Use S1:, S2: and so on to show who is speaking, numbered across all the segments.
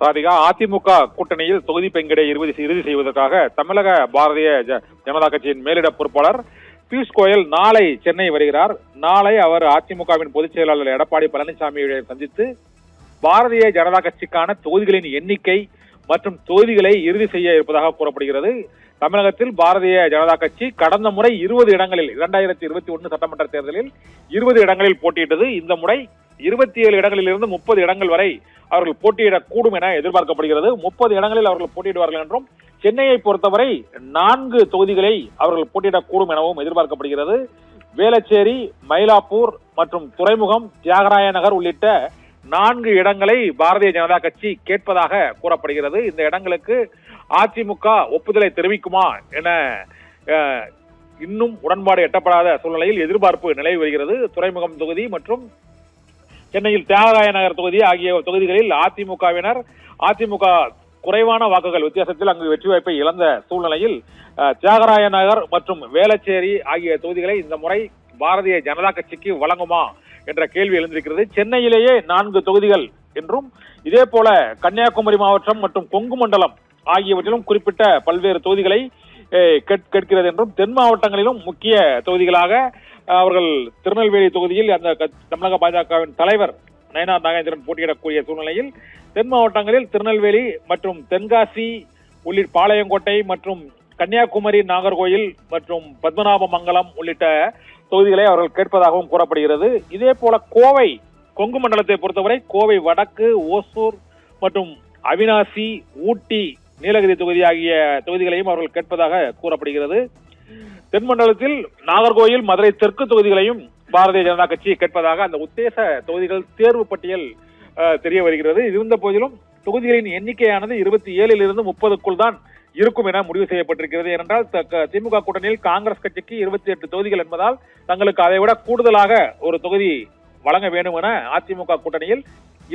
S1: ராதிகா, அதிமுக கூட்டணியில் தொகுதி பங்கீடை இறுதி செய்வதற்காக தமிழக பாரதிய ஜனதா கட்சியின் மேலிட பொறுப்பாளர் பியூஷ் கோயல் நாளை சென்னை வருகிறார். நாளை அவர் அதிமுகவின் பொதுச் செயலாளர் எடப்பாடி பழனிசாமியை சந்தித்து பாரதிய ஜனதா கட்சிக்கான தொகுதிகளின் எண்ணிக்கை மற்றும் தொகுதிகளை இறுதி செய்ய இருப்பதாக கூறப்படுகிறது. தமிழகத்தில் பாரதிய ஜனதா கட்சி கடந்த முறை 20 இடங்களில் 2021 சட்டமன்ற தேர்தலில் 20 இடங்களில் போட்டியிட்டது. இந்த முறை 27 இடங்களில் இருந்து 30 இடங்கள் வரை அவர்கள் போட்டியிடக்கூடும் என எதிர்பார்க்கப்படுகிறது. 30 இடங்களில் அவர்கள் போட்டியிடுவார்கள் என்றும், சென்னையை பொறுத்தவரை 4 தொகுதிகளை அவர்கள் போட்டியிடக்கூடும் எனவும் எதிர்பார்க்கப்படுகிறது. வேளச்சேரி, மயிலாப்பூர் மற்றும் துறைமுகம், தியாகராய நகர் உள்ளிட்ட 4 இடங்களை பாரதிய ஜனதா கட்சி கேட்பதாக கூறப்படுகிறது. இந்த இடங்களுக்கு அதிமுக ஒப்புதலை தெரிவிக்குமா என இன்னும் உடன்பாடு எட்டப்படாத சூழ்நிலையில் எதிர்பார்ப்பு நிலவி வருகிறது. துறைமுகம் தொகுதி மற்றும் சென்னையில் தியாகராய நகர் தொகுதி ஆகிய தொகுதிகளில் அதிமுக குறைவான வாக்குகள் வித்தியாசத்தில் அங்கு வெற்றி வாய்ப்பை இழந்த சூழ்நிலையில் தியாகராய நகர் மற்றும் வேளச்சேரி ஆகிய தொகுதிகளை இந்த முறை பாரதிய ஜனதா கட்சிக்கு வழங்குமா என்ற கேள்வி எழுந்திருக்கிறது. சென்னையிலேயே 4 தொகுதிகள் என்றும், இதே போல கன்னியாகுமரி மாவட்டம் மற்றும் கொங்கு மண்டலம் ஆகியவற்றிலும் குறிப்பிட்ட பல்வேறு தொகுதிகளை கேட்கிறது என்றும், தென் மாவட்டங்களிலும் முக்கிய தொகுதிகளாக அவர்கள் திருநெல்வேலி தொகுதியில் அந்த தமிழக பாஜகவின் தலைவர் நயனார் நாகேந்திரன் போட்டியிடக்கூடிய சூழ்நிலையில் தென் மாவட்டங்களில் திருநெல்வேலி மற்றும் தென்காசி உள்ளிட்ட பாளையங்கோட்டை மற்றும் கன்னியாகுமரி, நாகர்கோயில் மற்றும் பத்மநாபமங்கலம் உள்ளிட்ட தொகுதிகளை அவர்கள் கேட்பதாகவும் கூறப்படுகிறது. இதே போல கோவை கொங்கு மண்டலத்தை பொறுத்தவரை கோவை வடக்கு, ஓசூர் மற்றும் அவினாசி, ஊட்டி, நீலகிரி தொகுதி ஆகிய தொகுதிகளையும் அவர்கள் கேட்பதாக கூறப்படுகிறது. தென் மண்டலத்தில் நாகர்கோயில், மதுரை தெற்கு தொகுதிகளையும் பாரதிய ஜனதா கட்சி கேட்பதாக அந்த உத்தேச தொகுதிகள் தேர்வு பட்டியல் தெரிய வருகிறது. இருந்த போதிலும் தொகுதிகளின் எண்ணிக்கையானது 27 இருந்து 30க்குள் தான் இருக்கும் என முடிவு செய்யப்பட்டிருக்கிறது. ஏனென்றால் திமுக கூட்டணியில் காங்கிரஸ் கட்சிக்கு 28 தொகுதிகள் என்பதால் தங்களுக்கு அதை விட கூடுதலாக ஒரு தொகுதி வழங்க வேண்டும் என அதிமுக கூட்டணியில்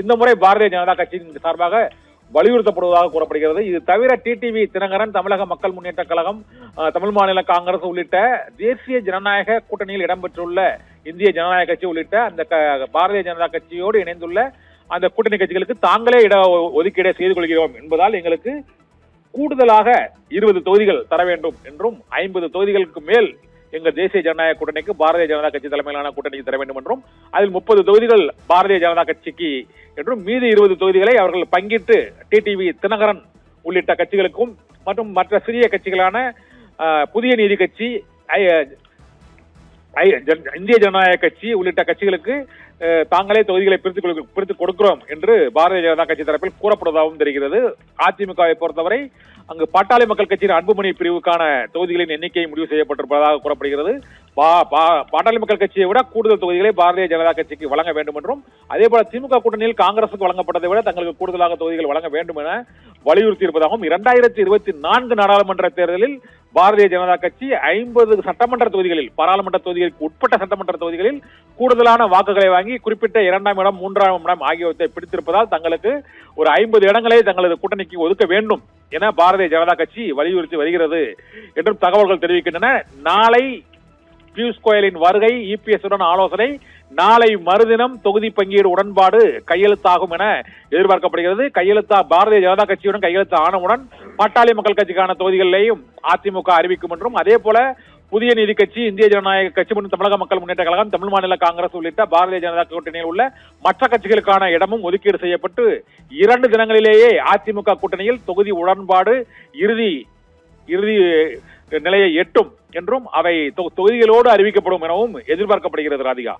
S1: இந்த முறை பாரதிய ஜனதா கட்சியின் சார்பாக வலியுறுத்தப்படுவதாக கூறப்படுகிறது. இது தவிர டிடிவி தினகரன், தமிழக மக்கள் முன்னேற்ற கழகம், தமிழ் மாநில காங்கிரஸ் உள்ளிட்ட தேசிய ஜனநாயக கூட்டணியில் இடம்பெற்றுள்ள இந்திய ஜனநாயக கட்சி உள்ளிட்ட அந்த பாரதிய ஜனதா கட்சியோடு இணைந்துள்ள அந்த கூட்டணி கட்சிகளுக்கு தாங்களே இட ஒதுக்கீடை செய்து கொள்கிறோம் என்பதால் எங்களுக்கு கூடுதலாக 20 தொகுதிகள் தர வேண்டும் என்றும், 50 தொகுதிகளுக்கு மேல் எங்கள் தேசிய ஜனநாயக கூட்டணிக்கு பாரதிய ஜனதா கட்சி தலைமையிலான கூட்டணிக்கு தர வேண்டும் என்றும், அதில் 30 தொகுதிகள் பாரதிய ஜனதா கட்சிக்கு என்றும், மீதி 20 தொகுதிகளை அவர்கள் பங்கிட்டு டிடிவி தினகரன் உள்ளிட்ட கட்சிகளுக்கும் மற்றும் மற்ற சிறிய கட்சிகளான புதிய நீதி கட்சி, இந்திய ஜனநாயக கட்சி உள்ளிட்ட கட்சிகளுக்கு தாங்களே தொகுதிகளை பிரித்து கொடுக்கிறோம் என்று பாரதிய ஜனதா கட்சி தரப்பில் கூறப்படுவதாகவும் தெரிகிறது. அதிமுகவை பொறுத்தவரை அங்கு பாட்டாளி மக்கள் கட்சியின் அன்புமணி பிரிவுக்கான தொகுதிகளின் எண்ணிக்கை முடிவு செய்யப்பட்டிருப்பதாக கூறப்படுகிறது. பாட்டாளி மக்கள் கட்சியை விட கூடுதல் தொகுதிகளை பாரதிய ஜனதா கட்சிக்கு வழங்க வேண்டும் என்றும், அதே போல திமுக கூட்டணியில் காங்கிரசுக்கு வழங்கப்பட்டதை விட தங்களுக்கு கூடுதலாக தொகுதிகள் வழங்க வேண்டும் என வலியுறுத்தி இருப்பதாகவும், 2024 நாடாளுமன்ற தேர்தலில் பாரதிய ஜனதா கட்சி 50 சட்டமன்ற தொகுதிகளில், பாராளுமன்ற தொகுதிகளுக்கு உட்பட்ட சட்டமன்ற தொகுதிகளில் கூடுதலான வாக்குகளை வாங்கி குறிப்பிட்ட 2ஆம் இடம், 3ஆம் இடம் ஆகியவற்றை பிடித்திருப்பதால் தங்களுக்கு ஒரு 50 இடங்களை தங்களது கூட்டணிக்கு ஒதுக்க வேண்டும் என பாரதிய ஜனதா கட்சி வலியுறுத்தி வருகிறது என்றும் தகவல்கள் தெரிவிக்கின்றன. நாளை பியூஷ் கோயலின் வருகை, இபிஎஸ் உடன் ஆலோசனை, நாளை மறுதினம் தொகுதி பங்கீடு உடன்பாடு கையெழுத்தாகும் என எதிர்பார்க்கப்படுகிறது. பாரதிய ஜனதா கட்சியுடன் கையெழுத்து ஆனவுடன் பாட்டாளி மக்கள் கட்சிக்கான தொகுதிகளிலேயும் அதிமுக அறிவிக்கும் என்றும், அதே போல புதிய நீதி கட்சி, இந்திய ஜனநாயக கட்சி மற்றும் தமிழக மக்கள் முன்னேற்ற கழகம், தமிழ் மாநில காங்கிரஸ் உள்ளிட்ட பாரதிய ஜனதா கூட்டணியில் உள்ள மற்ற கட்சிகளுக்கான இடமும் ஒதுக்கீடு செய்யப்பட்டு 2 தினங்களிலேயே அதிமுக கூட்டணியில் தொகுதி உடன்பாடு இறுதி நிலையை எட்டும் என்றும், அவை தொகுதிகளோடு அறிவிக்கப்படும் எனவும் எதிர்பார்க்கப்படுகிறது. ராதிகா.